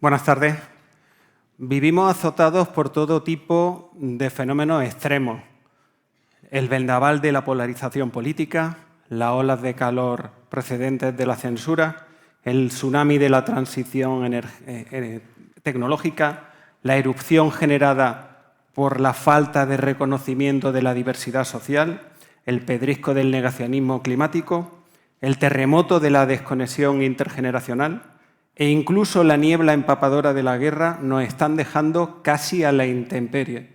Buenas tardes. Vivimos azotados por todo tipo de fenómenos extremos. El vendaval de la polarización política, las olas de calor procedentes de la censura, el tsunami de la transición tecnológica, la erupción generada por la falta de reconocimiento de la diversidad social, el pedrisco del negacionismo climático, el terremoto de la desconexión intergeneracional e incluso la niebla empapadora de la guerra nos están dejando casi a la intemperie.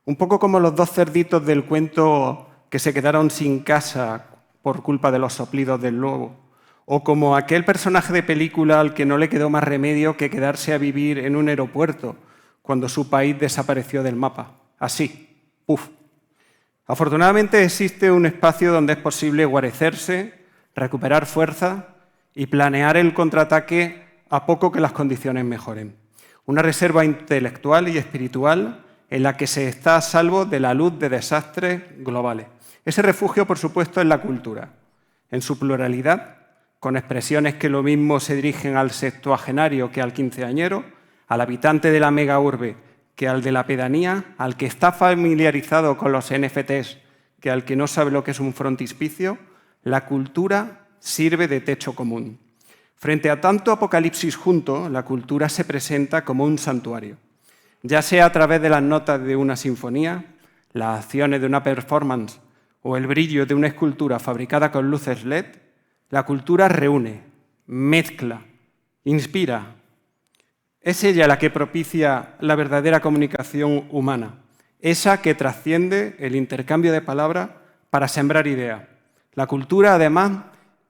Un poco como los dos cerditos del cuento que se quedaron sin casa por culpa de los soplidos del lobo, o como aquel personaje de película al que no le quedó más remedio que quedarse a vivir en un aeropuerto cuando su país desapareció del mapa. Así, ¡puf! Afortunadamente existe un espacio donde es posible guarecerse, recuperar fuerza y planear el contraataque a poco que las condiciones mejoren. Una reserva intelectual y espiritual en la que se está a salvo de la luz de desastres globales. Ese refugio, por supuesto, es la cultura, en su pluralidad, con expresiones que lo mismo se dirigen al sextuagenario que al quinceañero, al habitante de la mega urbe que al de la pedanía, al que está familiarizado con los NFTs que al que no sabe lo que es un frontispicio. La cultura sirve de techo común. Frente a tanto apocalipsis junto, la cultura se presenta como un santuario, ya sea a través de las notas de una sinfonía, las acciones de una performance o el brillo de una escultura fabricada con luces LED. La cultura reúne, mezcla, inspira. Es ella la que propicia la verdadera comunicación humana, esa que trasciende el intercambio de palabras para sembrar ideas. La cultura, además,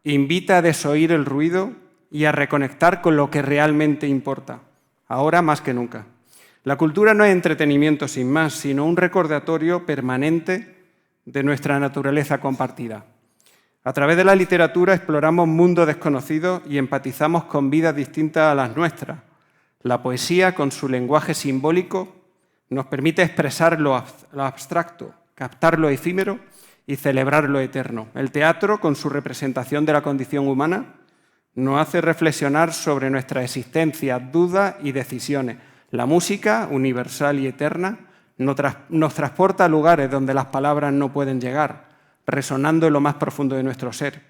invita a desoír el ruido y a reconectar con lo que realmente importa, ahora más que nunca. La cultura no es entretenimiento sin más, sino un recordatorio permanente de nuestra naturaleza compartida. A través de la literatura exploramos mundos desconocidos y empatizamos con vidas distintas a las nuestras. La poesía, con su lenguaje simbólico, nos permite expresar lo abstracto, captar lo efímero y celebrar lo eterno. El teatro, con su representación de la condición humana, nos hace reflexionar sobre nuestra existencia, dudas y decisiones. La música, universal y eterna, nos transporta a lugares donde las palabras no pueden llegar, resonando en lo más profundo de nuestro ser.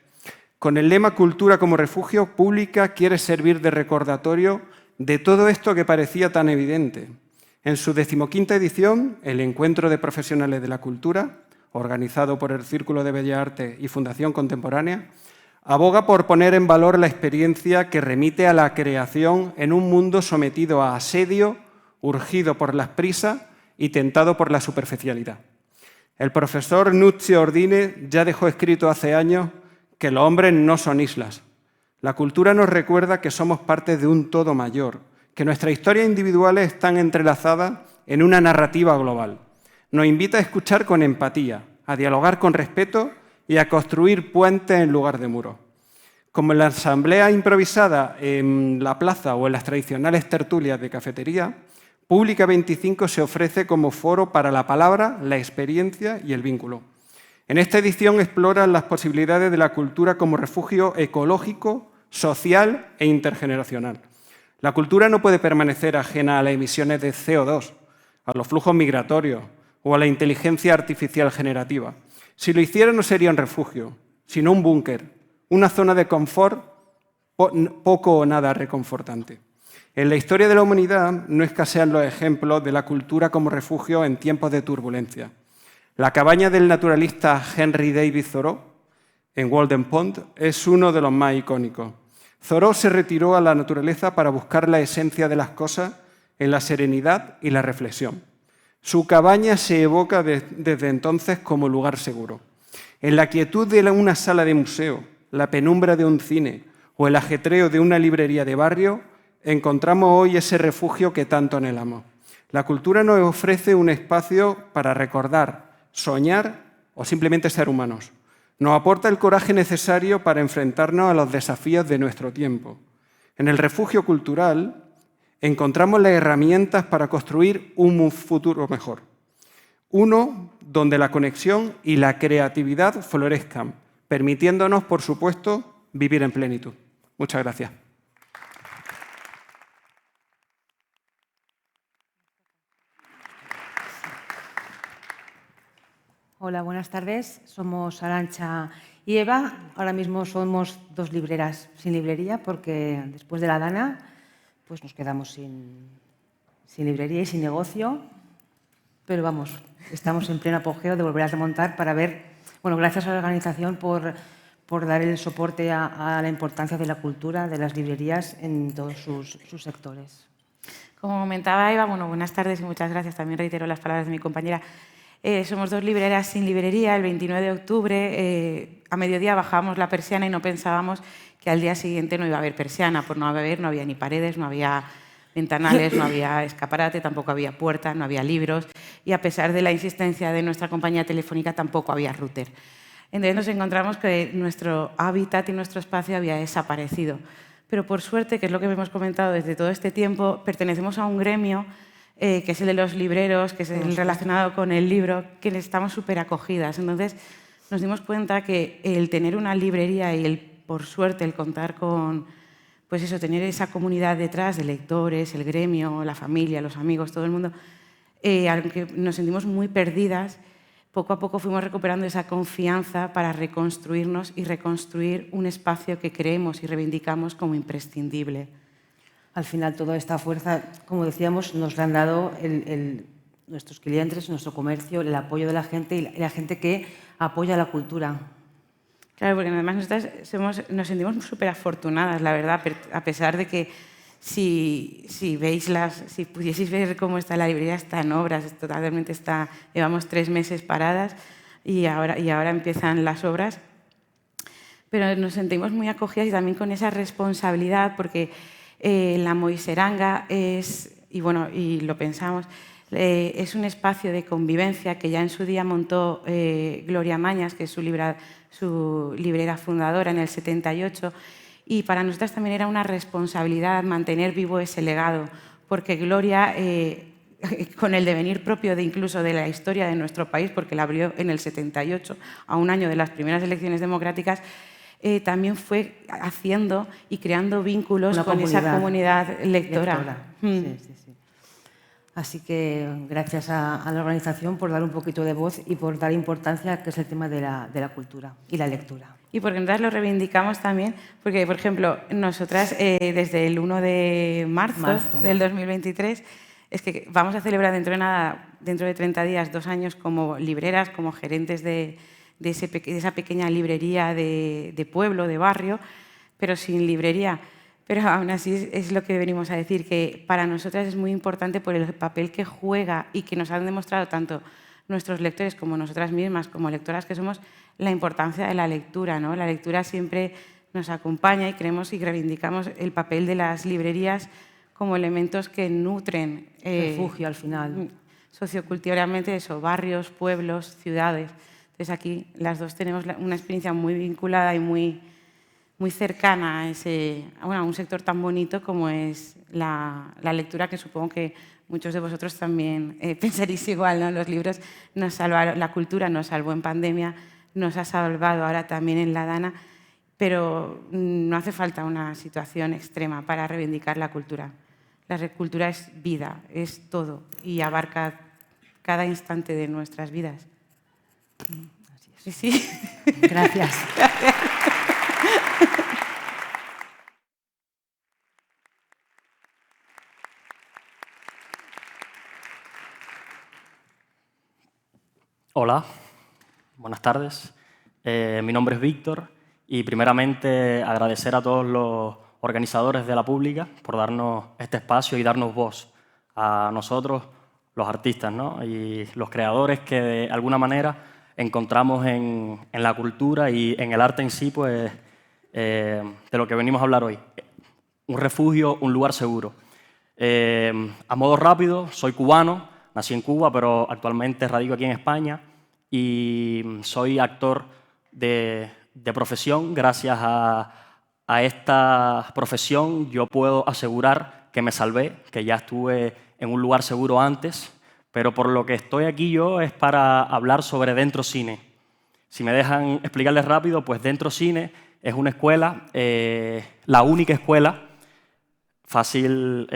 Con el lema Cultura como refugio, Pública quiere servir de recordatorio de todo esto que parecía tan evidente. En su 15ª edición, el Encuentro de Profesionales de la Cultura, organizado por el Círculo de Bellas Artes y Fundación Contemporánea, aboga por poner en valor la experiencia que remite a la creación en un mundo sometido a asedio, urgido por las prisas y tentado por la superficialidad. El profesor Nuccio Ordine ya dejó escrito hace años que los hombres no son islas. La cultura nos recuerda que somos parte de un todo mayor, que nuestras historias individuales están entrelazadas en una narrativa global. Nos invita a escuchar con empatía, a dialogar con respeto y a construir puentes en lugar de muros. Como en la asamblea improvisada en la plaza o en las tradicionales tertulias de cafetería, Pública 25 se ofrece como foro para la palabra, la experiencia y el vínculo. En esta edición exploran las posibilidades de la cultura como refugio ecológico, social e intergeneracional. La cultura no puede permanecer ajena a las emisiones de CO2, a los flujos migratorios o a la inteligencia artificial generativa. Si lo hiciera no sería un refugio, sino un búnker, una zona de confort poco o nada reconfortante. En la historia de la humanidad no escasean los ejemplos de la cultura como refugio en tiempos de turbulencia. La cabaña del naturalista Henry David Thoreau, en Walden Pond, es uno de los más icónicos. Thoreau se retiró a la naturaleza para buscar la esencia de las cosas en la serenidad y la reflexión. Su cabaña se evoca desde entonces como lugar seguro. En la quietud de una sala de museo, la penumbra de un cine o el ajetreo de una librería de barrio, encontramos hoy ese refugio que tanto anhelamos. La cultura nos ofrece un espacio para recordar, soñar o simplemente ser humanos. Nos aporta el coraje necesario para enfrentarnos a los desafíos de nuestro tiempo. En el refugio cultural encontramos las herramientas para construir un futuro mejor. Uno donde la conexión y la creatividad florezcan, permitiéndonos, por supuesto, vivir en plenitud. Muchas gracias. Hola, buenas tardes. Somos Arantxa y Eva. Ahora mismo somos dos libreras sin librería porque después de la Dana pues nos quedamos sin librería y sin negocio. Pero vamos, estamos en pleno apogeo de volver a remontar para ver, bueno, gracias a la organización por dar el soporte a la importancia de la cultura, de las librerías en todos sus sectores. Como comentaba Eva, bueno, buenas tardes y muchas gracias. También reitero las palabras de mi compañera. Somos dos libreras sin librería. El 29 de octubre, a mediodía, bajábamos la persiana y no pensábamos que al día siguiente no iba a haber persiana. Por no haber, no había ni paredes, no había ventanales, no había escaparate, tampoco había puertas, no había libros. Y a pesar de la insistencia de nuestra compañía telefónica, tampoco había router. Entonces nos encontramos que nuestro hábitat y nuestro espacio había desaparecido. Pero por suerte, que es lo que hemos comentado desde todo este tiempo, pertenecemos a un gremio que es el de los libreros, que es el relacionado con el libro, que estamos súper acogidas. Entonces nos dimos cuenta que el tener una librería y por suerte, el contar con, pues eso, tener esa comunidad detrás de lectores, el gremio, la familia, los amigos, todo el mundo, aunque nos sentimos muy perdidas, poco a poco fuimos recuperando esa confianza para reconstruirnos y reconstruir un espacio que creemos y reivindicamos como imprescindible. Al final, toda esta fuerza, como decíamos, nos la han dado nuestros clientes, nuestro comercio, el apoyo de la gente y la gente que apoya la cultura. Claro, porque además nosotras nos sentimos súper afortunadas, la verdad, a pesar de que si pudieseis ver cómo está la librería, está en obras, totalmente está, llevamos 3 meses paradas y ahora empiezan las obras, pero nos sentimos muy acogidas y también con esa responsabilidad porque la Moiseranga y lo pensamos, es un espacio de convivencia que ya en su día montó Gloria Mañas, que es su librera fundadora en el 78, y para nosotras también era una responsabilidad mantener vivo ese legado, porque Gloria, con el devenir propio incluso de la historia de nuestro país, porque la abrió en el 78, a un año de las primeras elecciones democráticas, también fue haciendo y creando vínculos con esa comunidad lectora. Sí. Así que gracias a la organización por dar un poquito de voz y por dar importancia a que es el tema de la cultura y la lectura. Y porque nosotras lo reivindicamos también, porque, por ejemplo, nosotras desde el 1 de marzo del 2023, es que vamos a celebrar dentro de 30 días 2 años como libreras, como gerentes de esa pequeña librería de pueblo, de barrio, pero sin librería. Pero aún así es lo que venimos a decir, que para nosotras es muy importante por el papel que juega y que nos han demostrado tanto nuestros lectores como nosotras mismas, como lectoras que somos, la importancia de la lectura, ¿no? La lectura siempre nos acompaña y creemos y reivindicamos el papel de las librerías como elementos que nutren refugio al final. Socioculturalmente eso, barrios, pueblos, ciudades. Entonces aquí las dos tenemos una experiencia muy vinculada y muy cercana a un sector tan bonito como es la lectura, que supongo que muchos de vosotros también pensaréis igual, ¿no? Los libros nos salvaron, la cultura nos salvó en pandemia, nos ha salvado ahora también en la Dana, pero no hace falta una situación extrema para reivindicar la cultura. La cultura es vida, es todo y abarca cada instante de nuestras vidas. Así es. Sí. Gracias. Hola, buenas tardes. Mi nombre es Víctor y primeramente agradecer a todos los organizadores de la pública por darnos este espacio y darnos voz a nosotros, los artistas, ¿no? Y los creadores que de alguna manera encontramos en la cultura y en el arte en sí, pues, de lo que venimos a hablar hoy. Un refugio, un lugar seguro. A modo rápido, soy cubano. Nací en Cuba, pero actualmente radico aquí en España y soy actor de profesión. Gracias a esta profesión yo puedo asegurar que me salvé, que ya estuve en un lugar seguro antes, pero por lo que estoy aquí yo es para hablar sobre Dentro Cine. Si me dejan explicarles rápido, pues Dentro Cine es una escuela, la única escuela, fácil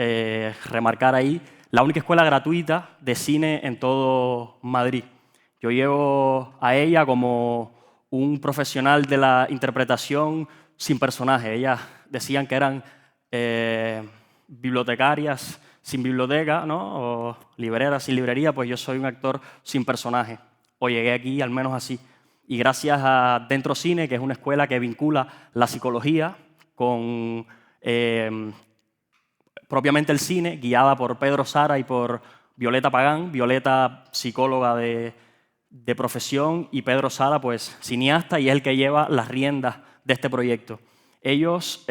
remarcar ahí, la única escuela gratuita de cine en todo Madrid. Yo llevo a ella como un profesional de la interpretación sin personaje. Ellas decían que eran bibliotecarias sin biblioteca, ¿no? O libreras sin librería, pues yo soy un actor sin personaje. O llegué aquí al menos así. Y gracias a Dentro Cine, que es una escuela que vincula la psicología con propiamente el cine, guiada por Pedro Sara y por Violeta Pagán. Violeta, psicóloga de profesión, y Pedro Sara, pues cineasta, y es el que lleva las riendas de este proyecto. Ellos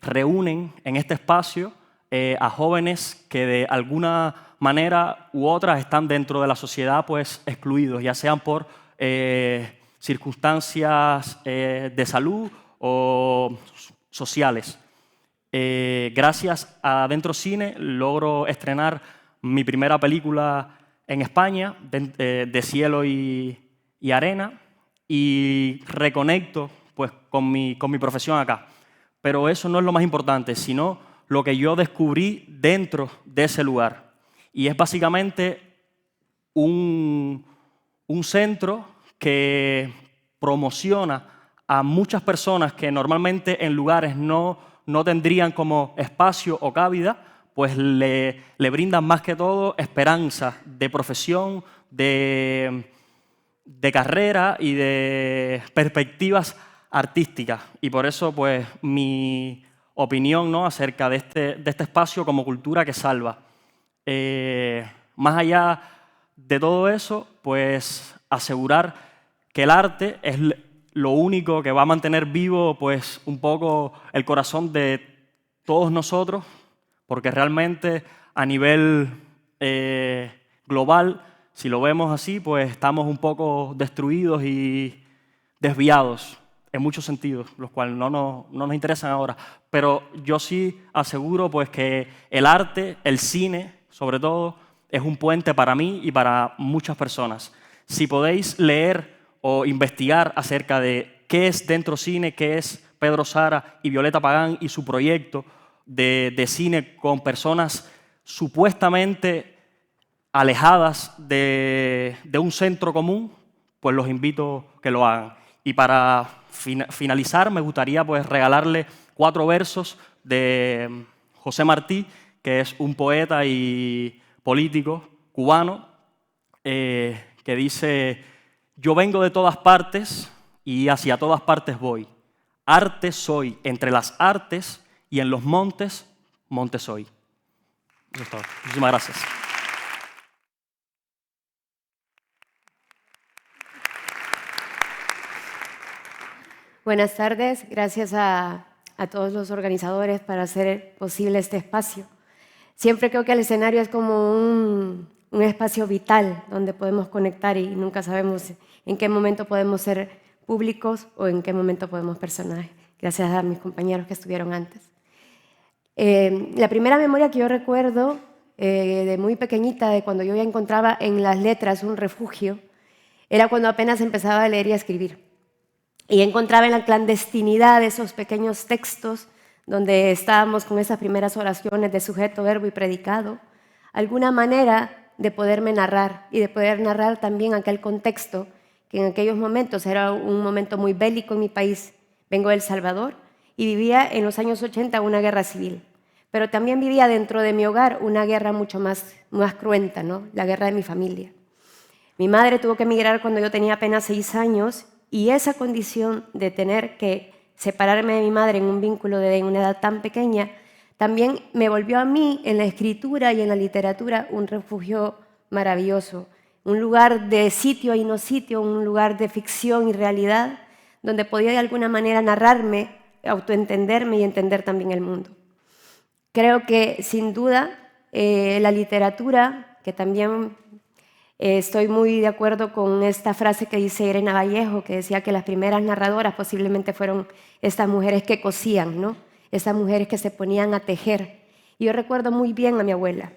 reúnen en este espacio a jóvenes que de alguna manera u otra están dentro de la sociedad pues excluidos, ya sean por circunstancias de salud o sociales. Gracias a Dentro Cine logro estrenar mi primera película en España, de Cielo y Arena, y reconecto pues, con mi profesión acá. Pero eso no es lo más importante, sino lo que yo descubrí dentro de ese lugar. Y es básicamente un centro que promociona a muchas personas que normalmente en lugares no tendrían como espacio o cabida, pues le brindan más que todo esperanza de profesión, de carrera y de perspectivas artísticas. Y por eso, pues, mi opinión, ¿no?, acerca de este espacio como cultura que salva. Más allá de todo eso, pues asegurar que el arte es lo único que va a mantener vivo pues, un poco el corazón de todos nosotros, porque realmente a nivel global, si lo vemos así, pues estamos un poco destruidos y desviados en muchos sentidos, los cuales no nos interesan ahora. Pero yo sí aseguro pues, que el arte, el cine, sobre todo, es un puente para mí y para muchas personas. Si podéis leer o investigar acerca de qué es Dentro Cine, qué es Pedro Sara y Violeta Pagán y su proyecto de cine con personas supuestamente alejadas de un centro común, pues los invito a que lo hagan. Y para finalizar, me gustaría pues, regalarle 4 versos de José Martí, que es un poeta y político cubano, que dice: yo vengo de todas partes y hacia todas partes voy. Arte soy entre las artes y en los montes, monte soy. Eso es todo. Muchísimas gracias. Buenas tardes. Gracias a todos los organizadores para hacer posible este espacio. Siempre creo que el escenario es como un espacio vital donde podemos conectar y nunca sabemos en qué momento podemos ser públicos o en qué momento podemos personajes. Gracias a mis compañeros que estuvieron antes. La primera memoria que yo recuerdo de muy pequeñita, de cuando yo ya encontraba en las letras un refugio, era cuando apenas empezaba a leer y a escribir. Y encontraba en la clandestinidad esos pequeños textos donde estábamos con esas primeras oraciones de sujeto, verbo y predicado, alguna manera de poderme narrar y de poder narrar también aquel contexto que en aquellos momentos era un momento muy bélico en mi país. Vengo de El Salvador y vivía en los años 80 una guerra civil, pero también vivía dentro de mi hogar una guerra mucho más cruenta, ¿no? La guerra de mi familia. Mi madre tuvo que emigrar cuando yo tenía apenas 6 años y esa condición de tener que separarme de mi madre en un vínculo de una edad tan pequeña también me volvió a mí, en la escritura y en la literatura, un refugio maravilloso, un lugar de sitio y no sitio, un lugar de ficción y realidad, donde podía de alguna manera narrarme, autoentenderme y entender también el mundo. Creo que, sin duda, la literatura, que también estoy muy de acuerdo con esta frase que dice Irena Vallejo, que decía que las primeras narradoras posiblemente fueron estas mujeres que cosían, ¿no? Estas mujeres que se ponían a tejer. Y yo recuerdo muy bien a mi abuela.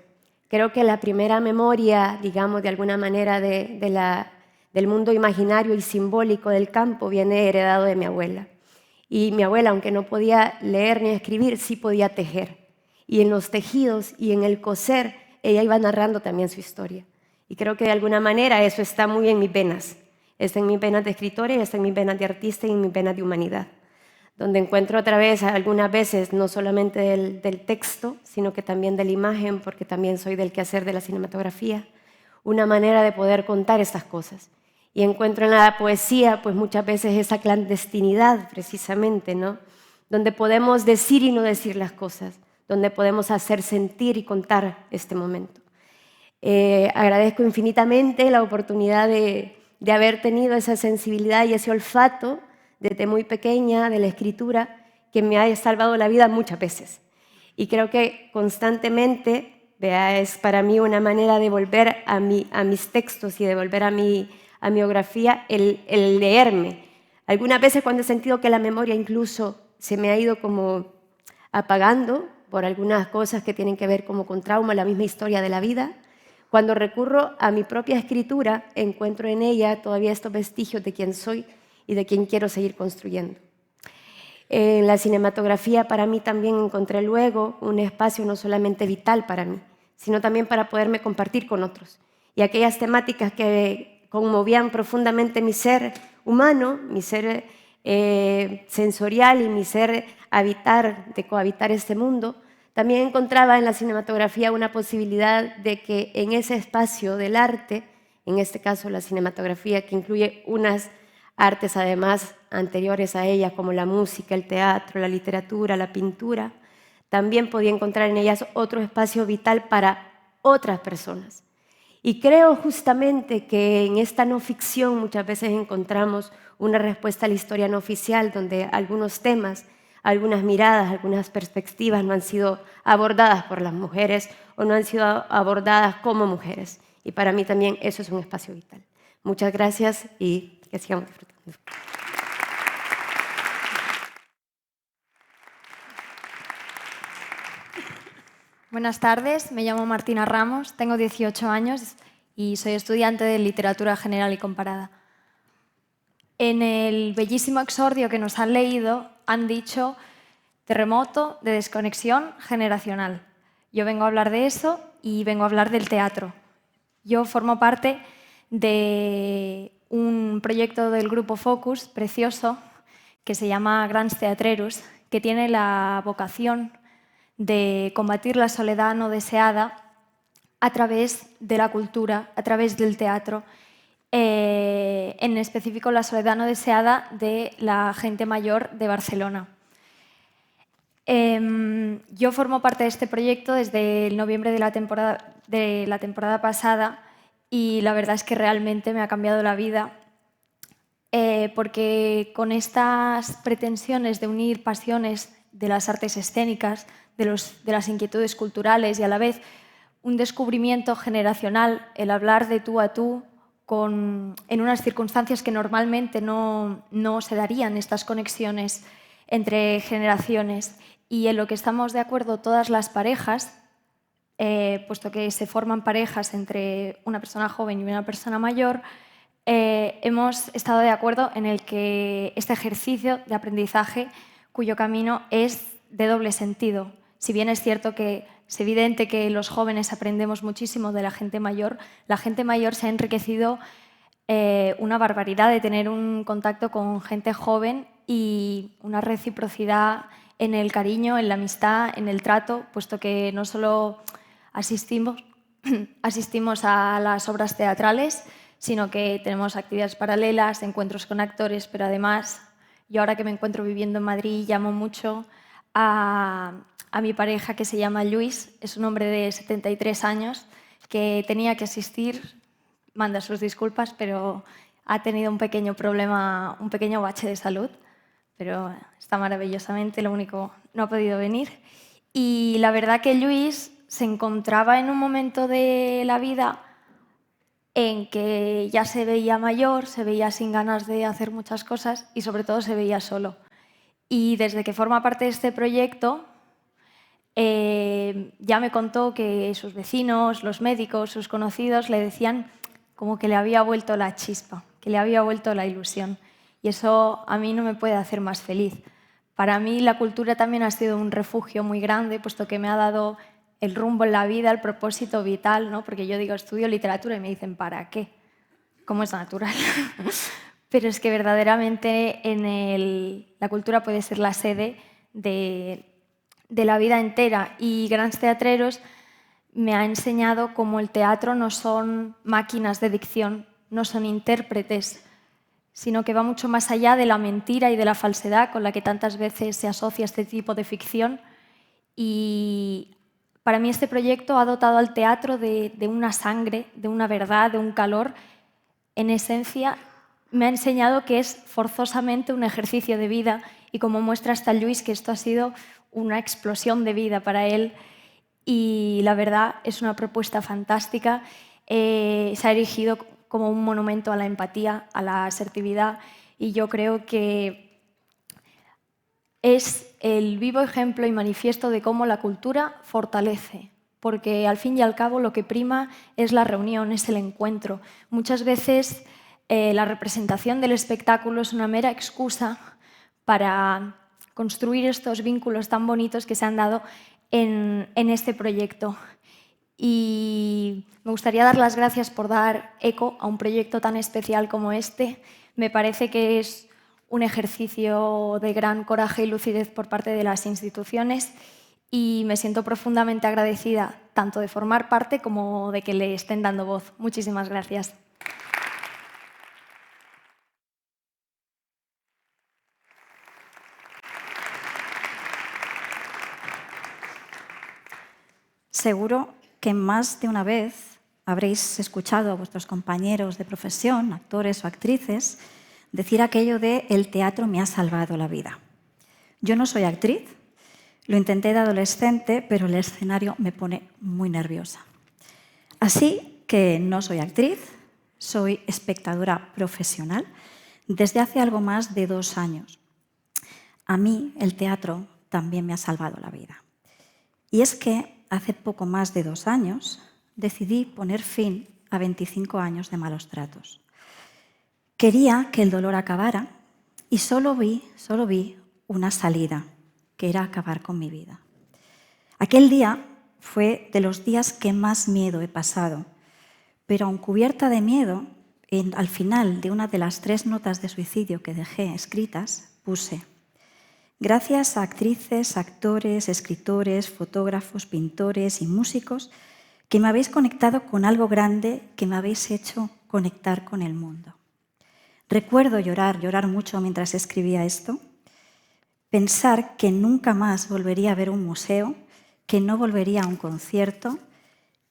Creo que la primera memoria, digamos, de alguna manera del mundo imaginario y simbólico del campo viene heredado de mi abuela. Y mi abuela, aunque no podía leer ni escribir, sí podía tejer. Y en los tejidos y en el coser, ella iba narrando también su historia. Y creo que de alguna manera eso está muy en mis venas. Está en mis venas de escritora, está en mis venas de artista y en mis venas de humanidad, donde encuentro otra vez, algunas veces, no solamente del texto, sino que también de la imagen, porque también soy del quehacer de la cinematografía, una manera de poder contar estas cosas. Y encuentro en la poesía, pues muchas veces esa clandestinidad, precisamente, ¿no? Donde podemos decir y no decir las cosas, donde podemos hacer sentir y contar este momento. Agradezco infinitamente la oportunidad de haber tenido esa sensibilidad y ese olfato desde muy pequeña de la escritura, que me ha salvado la vida muchas veces. Y creo que constantemente, es para mí una manera de volver a mis textos y de volver a mi biografía, el leerme. Algunas veces cuando he sentido que la memoria incluso se me ha ido como apagando por algunas cosas que tienen que ver como con trauma, la misma historia de la vida, cuando recurro a mi propia escritura, encuentro en ella todavía estos vestigios de quién soy y de quién quiero seguir construyendo. En la cinematografía para mí también encontré luego un espacio no solamente vital para mí, sino también para poderme compartir con otros. Y aquellas temáticas que conmovían profundamente mi ser humano, mi ser sensorial y mi ser de cohabitar este mundo, también encontraba en la cinematografía una posibilidad de que en ese espacio del arte, en este caso la cinematografía, que incluye unas artes además anteriores a ella, como la música, el teatro, la literatura, la pintura, también podía encontrar en ellas otro espacio vital para otras personas. Y creo justamente que en esta no ficción muchas veces encontramos una respuesta a la historia no oficial, donde algunos temas, algunas miradas, algunas perspectivas no han sido abordadas por las mujeres o no han sido abordadas como mujeres. Y para mí también eso es un espacio vital. Muchas gracias y que sigamos disfrutando. Buenas tardes, me llamo Martina Ramos, tengo 18 años y soy estudiante de Literatura General y Comparada. En el bellísimo exordio que nos han leído han dicho terremoto de desconexión generacional. Yo vengo a hablar de eso y vengo a hablar del teatro. Yo formo parte de un proyecto del Grupo Focus precioso que se llama Grans Teatrerus, que tiene la vocación de combatir la soledad no deseada a través de la cultura, a través del teatro, en específico la soledad no deseada de la gente mayor de Barcelona. Yo formo parte de este proyecto desde el noviembre de la temporada pasada y la verdad es que realmente me ha cambiado la vida, porque con estas pretensiones de unir pasiones de las artes escénicas, de las inquietudes culturales y a la vez un descubrimiento generacional, el hablar de tú a tú en unas circunstancias que normalmente no se darían estas conexiones entre generaciones y en lo que estamos de acuerdo todas las parejas, puesto que se forman parejas entre una persona joven y una persona mayor, hemos estado de acuerdo en el que este ejercicio de aprendizaje cuyo camino es de doble sentido. Si bien es cierto que es evidente que los jóvenes aprendemos muchísimo de la gente mayor se ha enriquecido una barbaridad de tener un contacto con gente joven y una reciprocidad en el cariño, en la amistad, en el trato, puesto que no solo asistimos a las obras teatrales, sino que tenemos actividades paralelas, encuentros con actores, pero además, yo ahora que me encuentro viviendo en Madrid, llamo mucho a mi pareja que se llama Luis, es un hombre de 73 años que tenía que asistir, manda sus disculpas, pero ha tenido un pequeño problema, un pequeño bache de salud, pero está maravillosamente, lo único, no ha podido venir. Y la verdad que Luis se encontraba en un momento de la vida en que ya se veía mayor, se veía sin ganas de hacer muchas cosas y sobre todo se veía solo. Y desde que forma parte de este proyecto, ya me contó que sus vecinos, los médicos, sus conocidos le decían como que le había vuelto la chispa, que le había vuelto la ilusión. Y eso a mí no me puede hacer más feliz. Para mí la cultura también ha sido un refugio muy grande, puesto que me ha dado el rumbo en la vida, el propósito vital, ¿no? Porque yo digo, estudio literatura y me dicen, ¿para qué? ¿Cómo es natural? Pero es que verdaderamente la cultura puede ser la sede de la vida entera. Y Grans Teatreros me ha enseñado cómo el teatro no son máquinas de dicción, no son intérpretes, sino que va mucho más allá de la mentira y de la falsedad con la que tantas veces se asocia este tipo de ficción. Y para mí este proyecto ha dotado al teatro de una sangre, de una verdad, de un calor. En esencia, me ha enseñado que es forzosamente un ejercicio de vida y como muestra hasta Lluís que esto ha sido una explosión de vida para él y la verdad es una propuesta fantástica. Se ha erigido como un monumento a la empatía, a la asertividad y yo creo que es el vivo ejemplo y manifiesto de cómo la cultura fortalece, porque al fin y al cabo lo que prima es la reunión, es el encuentro. Muchas veces la representación del espectáculo es una mera excusa para construir estos vínculos tan bonitos que se han dado en este proyecto. Y me gustaría dar las gracias por dar eco a un proyecto tan especial como este. Me parece que es un ejercicio de gran coraje y lucidez por parte de las instituciones y me siento profundamente agradecida tanto de formar parte como de que le estén dando voz. Muchísimas gracias. Seguro que más de una vez habréis escuchado a vuestros compañeros de profesión, actores o actrices, decir aquello de «el teatro me ha salvado la vida». Yo no soy actriz, lo intenté de adolescente, pero el escenario me pone muy nerviosa. Así que no soy actriz, soy espectadora profesional desde hace algo más de 2 años. A mí el teatro también me ha salvado la vida. Y es que hace poco más de 2 años decidí poner fin a 25 años de malos tratos. Quería que el dolor acabara y solo vi una salida, que era acabar con mi vida. Aquel día fue de los días que más miedo he pasado, pero aun cubierta de miedo, al final de una de las 3 notas de suicidio que dejé escritas, puse: gracias a actrices, actores, escritores, fotógrafos, pintores y músicos que me habéis conectado con algo grande, que me habéis hecho conectar con el mundo. Recuerdo llorar mucho mientras escribía esto, pensar que nunca más volvería a ver un museo, que no volvería a un concierto,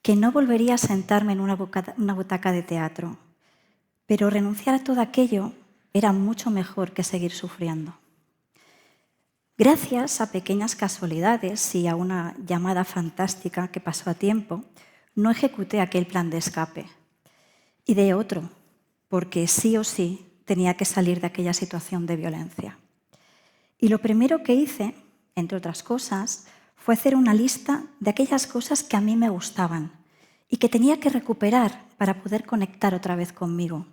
que no volvería a sentarme en una butaca de teatro. Pero renunciar a todo aquello era mucho mejor que seguir sufriendo. Gracias a pequeñas casualidades y a una llamada fantástica que pasó a tiempo, no ejecuté aquel plan de escape. Ideé otro, porque sí o sí tenía que salir de aquella situación de violencia. Y lo primero que hice, entre otras cosas, fue hacer una lista de aquellas cosas que a mí me gustaban y que tenía que recuperar para poder conectar otra vez conmigo.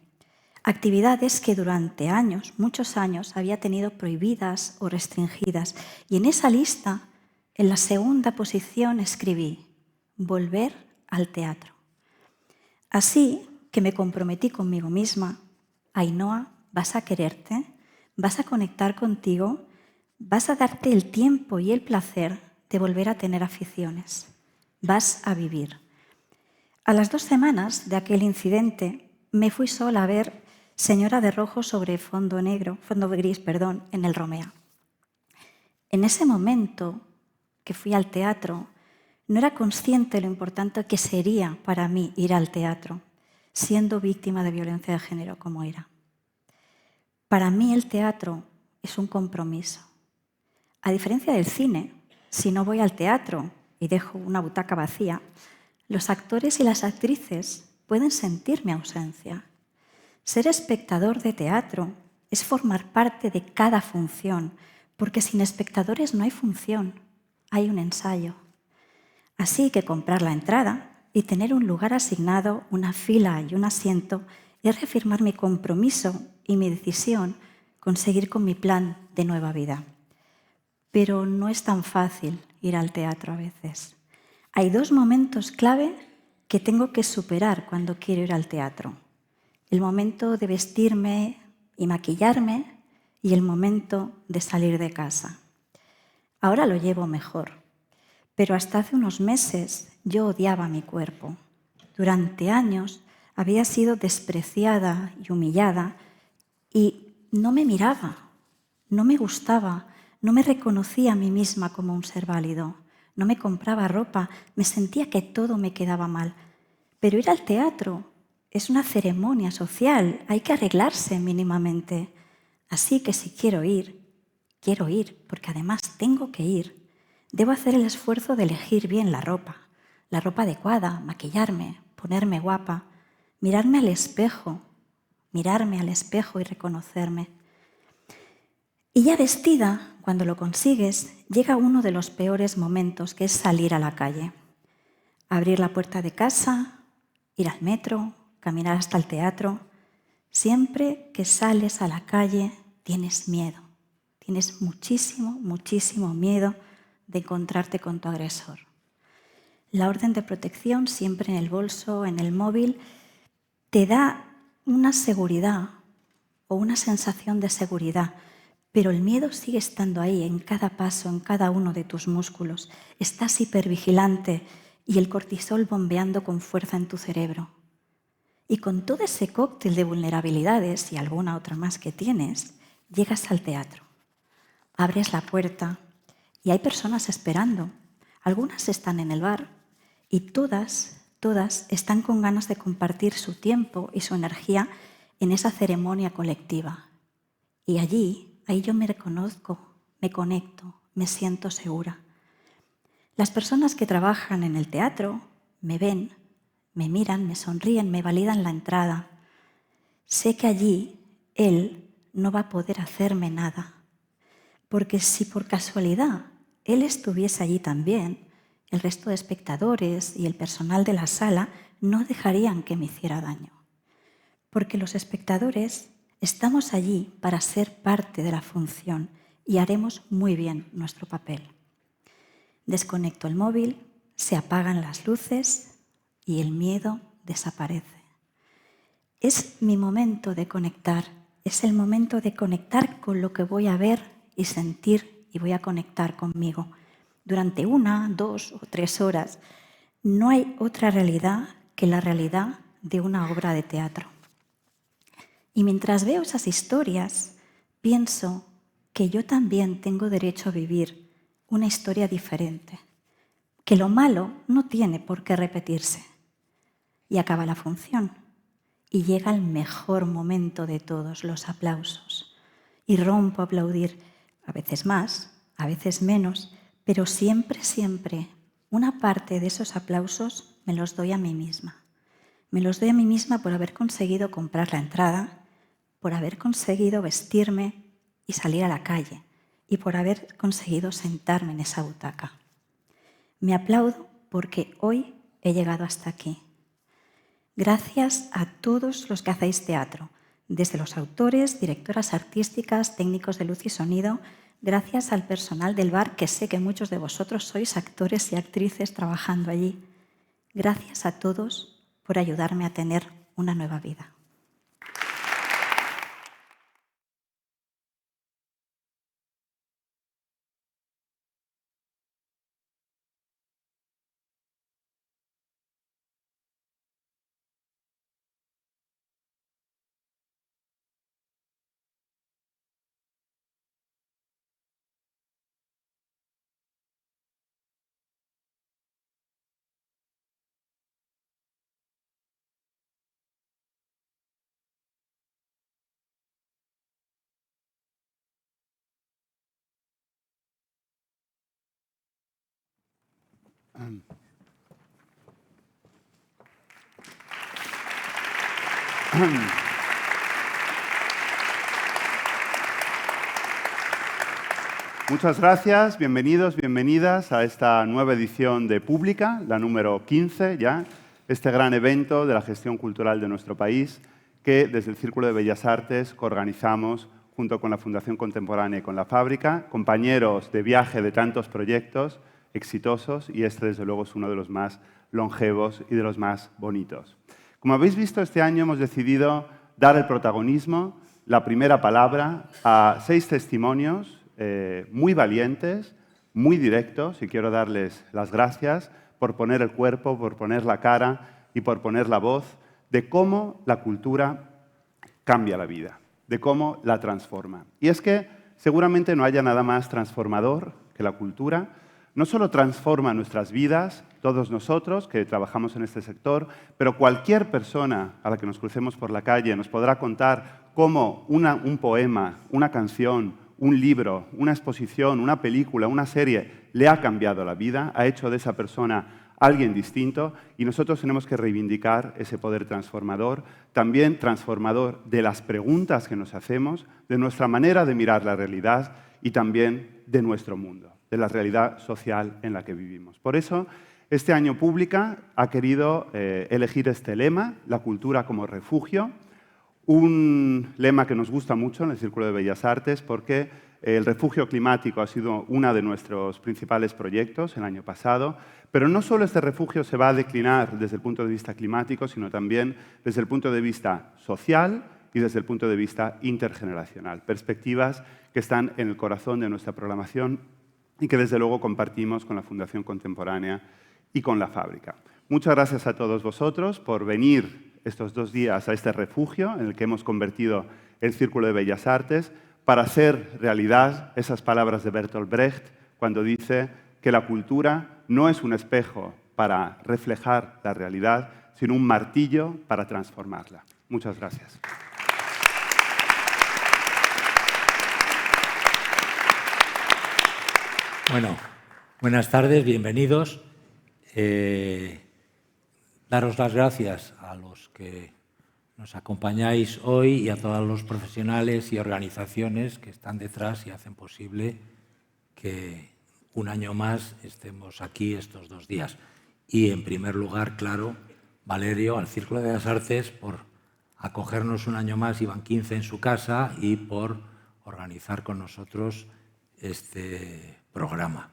Actividades que durante años, muchos años, había tenido prohibidas o restringidas. Y en esa lista, en la segunda posición, escribí: volver al teatro. Así que me comprometí conmigo misma: Ainhoa, vas a quererte, vas a conectar contigo, vas a darte el tiempo y el placer de volver a tener aficiones. Vas a vivir. A las 2 semanas de aquel incidente, me fui sola a ver Señora de rojo sobre fondo gris, en el Romea. En ese momento que fui al teatro, no era consciente de lo importante que sería para mí ir al teatro, siendo víctima de violencia de género como era. Para mí el teatro es un compromiso. A diferencia del cine, si no voy al teatro y dejo una butaca vacía, los actores y las actrices pueden sentir mi ausencia. Ser espectador de teatro es formar parte de cada función, porque sin espectadores no hay función, hay un ensayo. Así que comprar la entrada y tener un lugar asignado, una fila y un asiento, es reafirmar mi compromiso y mi decisión con seguir con mi plan de nueva vida. Pero no es tan fácil ir al teatro a veces. Hay dos momentos clave que tengo que superar cuando quiero ir al teatro. El momento de vestirme y maquillarme y el momento de salir de casa. Ahora lo llevo mejor, pero hasta hace unos meses yo odiaba mi cuerpo. Durante años había sido despreciada y humillada y no me miraba, no me gustaba, no me reconocía a mí misma como un ser válido. No me compraba ropa, me sentía que todo me quedaba mal. Pero ir al teatro es una ceremonia social, hay que arreglarse mínimamente. Así que si quiero ir, porque además tengo que ir. Debo hacer el esfuerzo de elegir bien la ropa adecuada, maquillarme, ponerme guapa, mirarme al espejo y reconocerme. Y ya vestida, cuando lo consigues, llega uno de los peores momentos, que es salir a la calle. Abrir la puerta de casa, ir al metro, caminar hasta el teatro. Siempre que sales a la calle tienes miedo. Tienes muchísimo, muchísimo miedo de encontrarte con tu agresor. La orden de protección siempre en el bolso, en el móvil, te da una seguridad o una sensación de seguridad, pero el miedo sigue estando ahí, en cada paso, en cada uno de tus músculos. Estás hipervigilante y el cortisol bombeando con fuerza en tu cerebro. Y con todo ese cóctel de vulnerabilidades y alguna otra más que tienes, llegas al teatro. Abres la puerta y hay personas esperando. Algunas están en el bar y todas están con ganas de compartir su tiempo y su energía en esa ceremonia colectiva. Y ahí yo me reconozco, me conecto, me siento segura. Las personas que trabajan en el teatro me ven, me miran, me sonríen, me validan la entrada. Sé que allí él no va a poder hacerme nada, porque si por casualidad él estuviese allí también, el resto de espectadores y el personal de la sala no dejarían que me hiciera daño, porque los espectadores estamos allí para ser parte de la función y haremos muy bien nuestro papel. Desconecto el móvil, se apagan las luces y el miedo desaparece. Es mi momento de conectar, es el momento de conectar con lo que voy a ver y sentir y voy a conectar conmigo. Durante 1, 2 o 3 horas no hay otra realidad que la realidad de una obra de teatro. Y mientras veo esas historias, pienso que yo también tengo derecho a vivir una historia diferente, que lo malo no tiene por qué repetirse. Y acaba la función, y llega el mejor momento de todos, los aplausos. Y rompo a aplaudir, a veces más, a veces menos, pero siempre, siempre, una parte de esos aplausos me los doy a mí misma. Me los doy a mí misma por haber conseguido comprar la entrada, por haber conseguido vestirme y salir a la calle y por haber conseguido sentarme en esa butaca. Me aplaudo porque hoy he llegado hasta aquí. Gracias a todos los que hacéis teatro, desde los autores, directoras artísticas, técnicos de luz y sonido, gracias al personal del bar, que sé que muchos de vosotros sois actores y actrices trabajando allí. Gracias a todos por ayudarme a tener una nueva vida. Muchas gracias, bienvenidos, bienvenidas a esta nueva edición de Pública, la número 15 ya, este gran evento de la gestión cultural de nuestro país que desde el Círculo de Bellas Artes coorganizamos junto con la Fundación Contemporánea y con la Fábrica, compañeros de viaje de tantos proyectos, exitosos y este, desde luego, es uno de los más longevos y de los más bonitos. Como habéis visto, este año hemos decidido dar el protagonismo, la primera palabra, a 6 testimonios muy valientes, muy directos, y quiero darles las gracias por poner el cuerpo, por poner la cara y por poner la voz de cómo la cultura cambia la vida, de cómo la transforma. Y es que seguramente no haya nada más transformador que la cultura. No solo transforma nuestras vidas, todos nosotros que trabajamos en este sector, pero cualquier persona a la que nos crucemos por la calle nos podrá contar cómo un poema, una canción, un libro, una exposición, una película, una serie le ha cambiado la vida, ha hecho de esa persona alguien distinto, y nosotros tenemos que reivindicar ese poder transformador, también transformador de las preguntas que nos hacemos, de nuestra manera de mirar la realidad y también de nuestro mundo, de la realidad social en la que vivimos. Por eso, este año Pública ha querido elegir este lema, la cultura como refugio, un lema que nos gusta mucho en el Círculo de Bellas Artes porque el refugio climático ha sido uno de nuestros principales proyectos el año pasado, pero no solo este refugio se va a declinar desde el punto de vista climático, sino también desde el punto de vista social y desde el punto de vista intergeneracional. Perspectivas que están en el corazón de nuestra programación y que desde luego compartimos con la Fundación Contemporánea y con la Fábrica. Muchas gracias a todos vosotros por venir estos 2 días a este refugio en el que hemos convertido el Círculo de Bellas Artes para hacer realidad esas palabras de Bertolt Brecht cuando dice que la cultura no es un espejo para reflejar la realidad, sino un martillo para transformarla. Muchas gracias. Bueno, buenas tardes, bienvenidos. Daros las gracias a los que nos acompañáis hoy y a todos los profesionales y organizaciones que están detrás y hacen posible que un año más estemos aquí estos 2 días. Y, en primer lugar, claro, Valerio, al Círculo de las Artes, por acogernos un año más, iban 15 en su casa, y por organizar con nosotros este programa.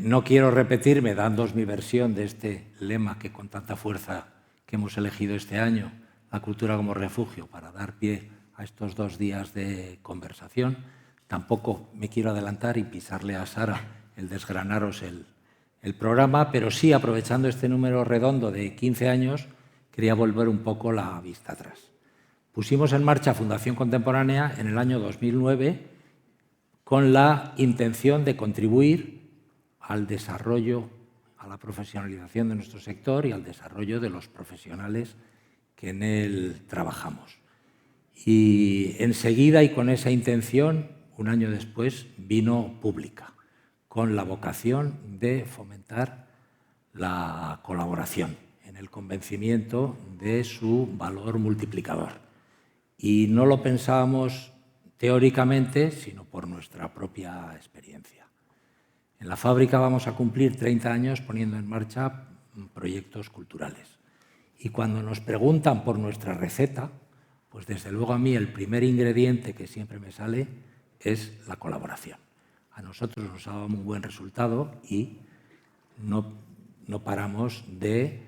No quiero repetirme, dándoos mi versión de este lema que con tanta fuerza que hemos elegido este año, la cultura como refugio, para dar pie a estos 2 días de conversación. Tampoco me quiero adelantar y pisarle a Sara el desgranaros el programa, pero sí, aprovechando este número redondo de 15 años, quería volver un poco la vista atrás. Pusimos en marcha Fundación Contemporánea en el año 2009 con la intención de contribuir al desarrollo, a la profesionalización de nuestro sector y al desarrollo de los profesionales que en él trabajamos. Y enseguida, y con esa intención, un año después, vino Pública, con la vocación de fomentar la colaboración, en el convencimiento de su valor multiplicador. Y no lo pensábamos teóricamente, sino por nuestra propia experiencia. En la Fábrica vamos a cumplir 30 años poniendo en marcha proyectos culturales. Y cuando nos preguntan por nuestra receta, pues desde luego a mí el primer ingrediente que siempre me sale es la colaboración. A nosotros nos ha dado un buen resultado y no paramos de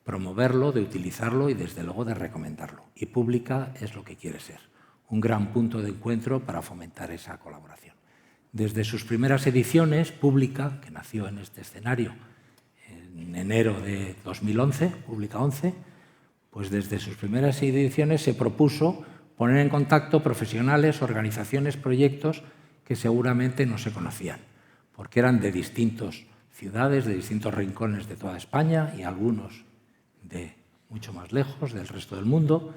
promoverlo, de utilizarlo y desde luego de recomendarlo. Y Pública es lo que quiere ser, un gran punto de encuentro para fomentar esa colaboración. Desde sus primeras ediciones, Pública, que nació en este escenario en enero de 2011, Pública 11, pues desde sus primeras ediciones se propuso poner en contacto profesionales, organizaciones, proyectos que seguramente no se conocían, porque eran de distintas ciudades, de distintos rincones de toda España y algunos de mucho más lejos, del resto del mundo,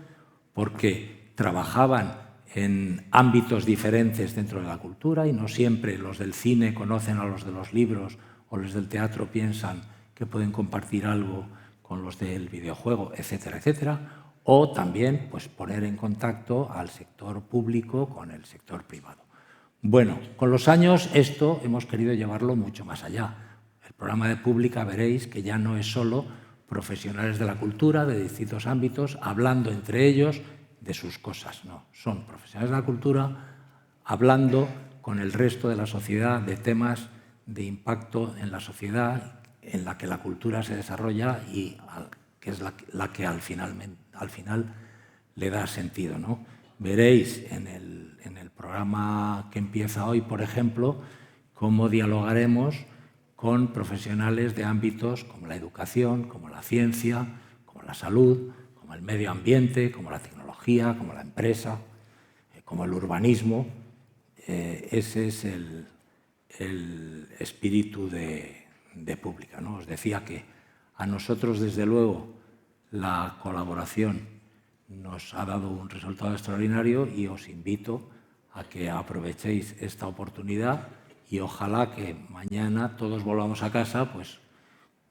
porque trabajaban en ámbitos diferentes dentro de la cultura y no siempre los del cine conocen a los de los libros o los del teatro piensan que pueden compartir algo con los del videojuego, etcétera, etcétera. O también pues, poner en contacto al sector público con el sector privado. Bueno, con los años esto hemos querido llevarlo mucho más allá. El programa de Pública veréis que ya no es solo profesionales de la cultura, de distintos ámbitos, hablando entre ellos de sus cosas. No, son profesionales de la cultura hablando con el resto de la sociedad de temas de impacto en la sociedad en la que la cultura se desarrolla y que es la que al final le da sentido, ¿no? Veréis en el programa que empieza hoy, por ejemplo, cómo dialogaremos con profesionales de ámbitos como la educación, como la ciencia, como la salud, como el medio ambiente, como la tecnología, como la empresa, como el urbanismo. Ese es el espíritu de Pública, ¿no? Os decía que a nosotros, desde luego, la colaboración nos ha dado un resultado extraordinario y os invito a que aprovechéis esta oportunidad y ojalá que mañana todos volvamos a casa pues,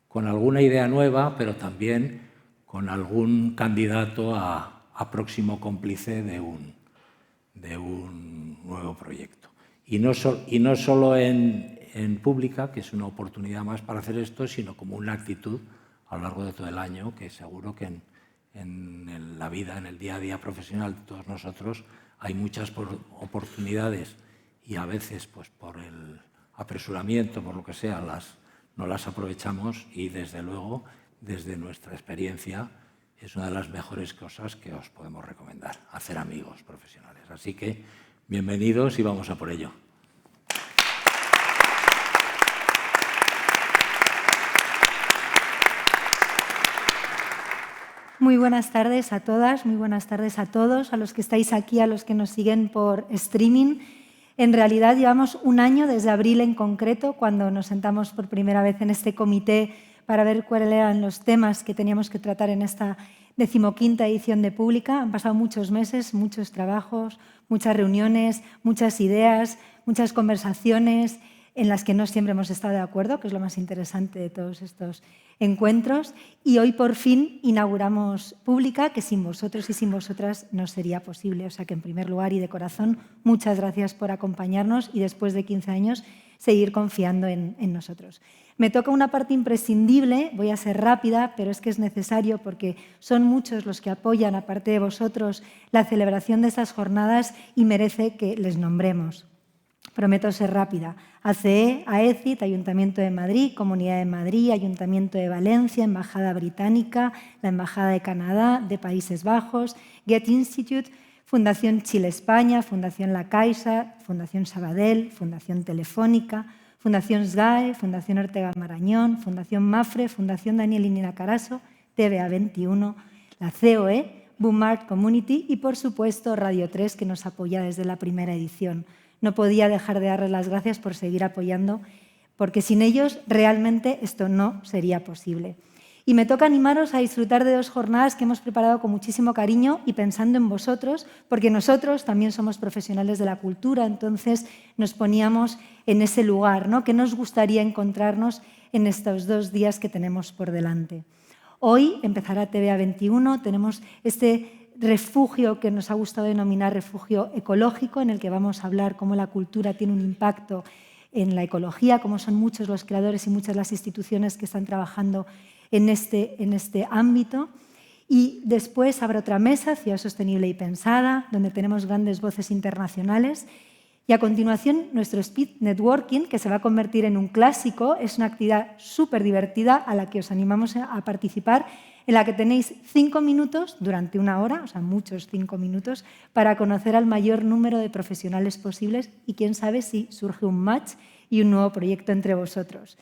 con alguna idea nueva, pero también con algún candidato a próximo cómplice de un nuevo proyecto. Y no solo en Pública, que es una oportunidad más para hacer esto, sino como una actitud a lo largo de todo el año, que seguro que en la vida, en el día a día profesional de todos nosotros, hay muchas oportunidades y a veces pues, por el apresuramiento, por lo que sea, no las aprovechamos y desde luego, desde nuestra experiencia, es una de las mejores cosas que os podemos recomendar, hacer amigos profesionales. Así que bienvenidos y vamos a por ello. Muy buenas tardes a todas, muy buenas tardes a todos, a los que estáis aquí, a los que nos siguen por streaming. En realidad llevamos un año, desde abril en concreto, cuando nos sentamos por primera vez en este comité para ver cuáles eran los temas que teníamos que tratar en esta 15ª edición de Pública. Han pasado muchos meses, muchos trabajos, muchas reuniones, muchas ideas, muchas conversaciones en las que no siempre hemos estado de acuerdo, que es lo más interesante de todos estos encuentros. Y hoy por fin inauguramos Pública, que sin vosotros y sin vosotras no sería posible. O sea que en primer lugar y de corazón, muchas gracias por acompañarnos y después de 15 años seguir confiando en nosotros. Me toca una parte imprescindible, voy a ser rápida, pero es que es necesario porque son muchos los que apoyan, aparte de vosotros, la celebración de estas jornadas y merece que les nombremos. Prometo ser rápida. ACE, AECIT, Ayuntamiento de Madrid, Comunidad de Madrid, Ayuntamiento de Valencia, Embajada Británica, la Embajada de Canadá, de Países Bajos, Goethe Institute, Fundación Chile-España, Fundación La Caixa, Fundación Sabadell, Fundación Telefónica, Fundación SGAE, Fundación Ortega Marañón, Fundación Mafre, Fundación Daniel y Nina Carasso, TVA 21, la COE, Boomart Community y, por supuesto, Radio 3, que nos apoya desde la primera edición. No podía dejar de darles las gracias por seguir apoyando, porque sin ellos realmente esto no sería posible. Y me toca animaros a disfrutar de 2 jornadas que hemos preparado con muchísimo cariño y pensando en vosotros, porque nosotros también somos profesionales de la cultura, entonces nos poníamos en ese lugar, ¿no? ¿Qué nos gustaría encontrarnos en estos 2 días que tenemos por delante? Hoy empezará TVA 21, tenemos este refugio que nos ha gustado denominar refugio ecológico, en el que vamos a hablar cómo la cultura tiene un impacto en la ecología, cómo son muchos los creadores y muchas las instituciones que están trabajando en este ámbito. Y después habrá otra mesa, Ciudad Sostenible y Pensada, donde tenemos grandes voces internacionales. Y a continuación, nuestro Speed Networking, que se va a convertir en un clásico, es una actividad súper divertida a la que os animamos a participar, en la que tenéis 5 minutos durante 1 hora, o sea, muchos 5 minutos, para conocer al mayor número de profesionales posibles y quién sabe si surge un match y un nuevo proyecto entre vosotros.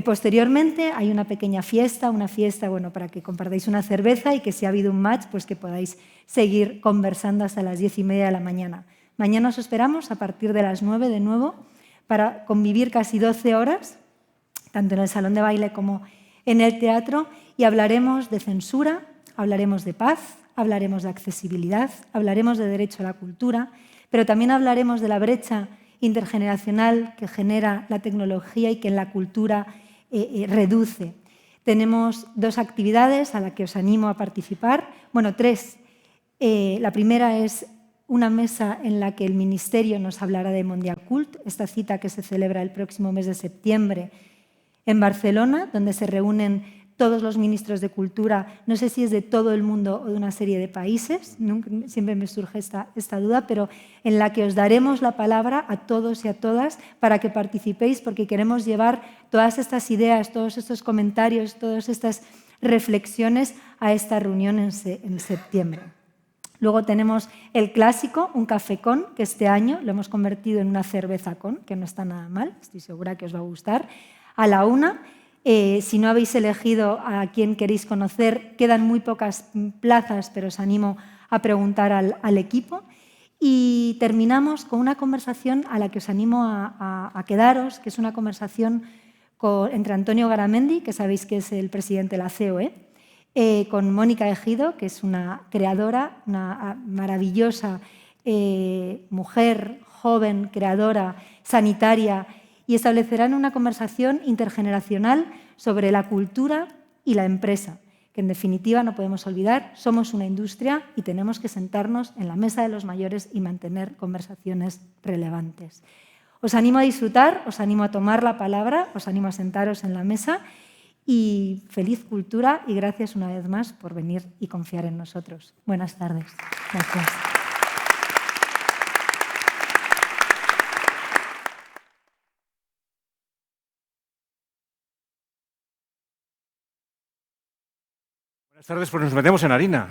Posteriormente hay una pequeña fiesta, bueno, para que compartáis una cerveza y que si ha habido un match, pues que podáis seguir conversando hasta las 10:30 de la mañana. Mañana os esperamos a partir de las 9 de nuevo para convivir casi 12 horas, tanto en el salón de baile como en el teatro, y hablaremos de censura, hablaremos de paz, hablaremos de accesibilidad, hablaremos de derecho a la cultura, pero también hablaremos de la brecha intergeneracional que genera la tecnología y que en la cultura reduce. Tenemos 2 actividades a las que os animo a participar, bueno, 3. La primera es una mesa en la que el Ministerio nos hablará de Mondiacult, esta cita que se celebra el próximo mes de septiembre en Barcelona, donde se reúnen todos los ministros de Cultura, no sé si es de todo el mundo o de una serie de países, siempre me surge esta duda, pero en la que os daremos la palabra a todos y a todas para que participéis, porque queremos llevar todas estas ideas, todos estos comentarios, todas estas reflexiones a esta reunión en septiembre. Luego tenemos el clásico, un café con, que este año lo hemos convertido en una cerveza con, que no está nada mal, estoy segura que os va a gustar. A la 1, si no habéis elegido a quién queréis conocer, quedan muy pocas plazas, pero os animo a preguntar al equipo. Y terminamos con una conversación a la que os animo a quedaros, que es una conversación entre Antonio Garamendi, que sabéis que es el presidente de la COE, con Mónica Ejido, que es una creadora, una maravillosa mujer, joven, creadora, sanitaria, y establecerán una conversación intergeneracional sobre la cultura y la empresa, que en definitiva no podemos olvidar, somos una industria y tenemos que sentarnos en la mesa de los mayores y mantener conversaciones relevantes. Os animo a disfrutar, os animo a tomar la palabra, os animo a sentaros en la mesa y feliz cultura y gracias una vez más por venir y confiar en nosotros. Buenas tardes. Gracias. Buenas tardes, pues nos metemos en harina.